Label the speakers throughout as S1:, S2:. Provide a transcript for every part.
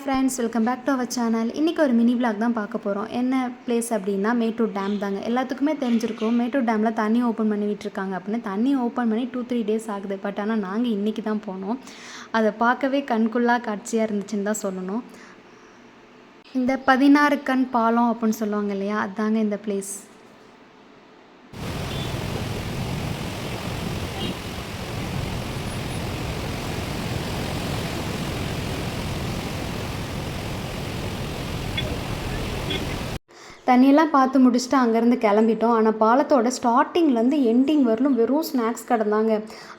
S1: Friends, welcome back to our channel. இன்றைக்கி ஒரு mini vlog தான் பார்க்க போகிறோம். என்ன பிளேஸ் அப்படின்னா மேட்டூர் டேம் தாங்க. எல்லாத்துக்குமே தெரிஞ்சிருக்கும் மேட்டூர் டேமில் தண்ணி ஓப்பன் பண்ணி விட்டுருக்காங்க அப்படின்னு. தண்ணி ஓப்பன் பண்ணி 2-3 டேஸ் ஆகுது. பட் ஆனால் நாங்கள் இன்றைக்கி தான் போனோம். அதை பார்க்கவே கண்குள்ளா காட்சியாக இருந்துச்சுன்னு தான் சொல்லணும். இந்த 16 கண் பாலம் அப்படின்னு சொல்லுவாங்க இல்லையா, அதுதாங்க இந்த பிளேஸ். தண்ணியெல்லாம் பார்த்து முடிச்சுட்டு அங்கேருந்து கிளம்பிட்டோம். ஆனால் பாலத்தோட ஸ்டார்டிங்லேருந்து எண்டிங் வரலும் வெறும் ஸ்நாக்ஸ் கடை தாங்க.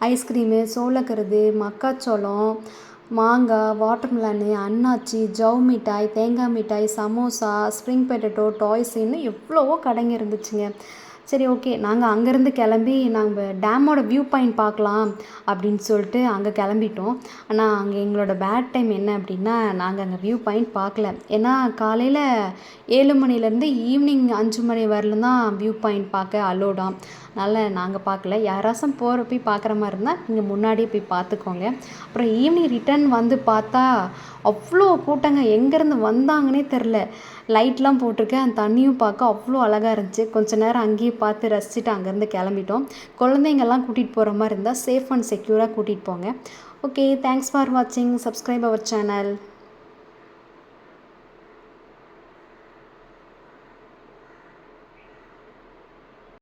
S1: ஐஸ்கிரீமு, சோளக்கருது, மக்காச்சோளம், மாங்காய், வாட்டர்மெலனு, அன்னாச்சி, ஜவ் மிட்டாய், தேங்காய் மிட்டாய், சமோசா, ஸ்ப்ரிங் பொட்டேட்டோ, டாய்ஸ், இன்னும் எவ்வளவோ கடைங்க இருந்துச்சுங்க. சரி, ஓகே, நாங்கள் அங்கேருந்து கிளம்பி நாங்கள் டேமோட வியூ பாயிண்ட் பார்க்கலாம் அப்படின்னு சொல்லிட்டு அங்கே கிளம்பிட்டோம். ஆனால் அங்கே எங்களோட பேட் டைம் என்ன அப்படின்னா, நாங்கள் அங்கே வியூ பாயிண்ட் பார்க்கல. ஏன்னா காலையில் 7 மணிலேருந்து ஈவினிங் 5 மணி வரலும் தான் வியூ பாயிண்ட் பார்க்க அலோடாம். அதனால் நாங்கள் பார்க்கல. யாராச்சும் போய் பார்க்குற மாதிரி இருந்தால் நீங்கள் முன்னாடியே போய் பார்த்துக்கோங்க. அப்புறம் ஈவினிங் ரிட்டர்ன் வந்து பார்த்தா அவ்வளோ கூட்டங்க. எங்கேருந்து வந்தாங்கன்னே தெரில. லைட்லாம் போட்டிருக்கேன். அந்த தண்ணியும் பார்க்க அவ்வளோ அழகாக இருந்துச்சு. கொஞ்ச நேரம் அங்கேயே பார்த்து ரசிச்சுட்டு அங்கேருந்து கிளம்பிட்டோம். குழந்தைங்கள்லாம் கூட்டிகிட்டு போகிற மாதிரி இருந்தால் சேஃப் அண்ட் செக்யூராக கூட்டிகிட்டு போங்க. ஓகே, தேங்க்ஸ் ஃபார் வாட்சிங். Subscribe our channel.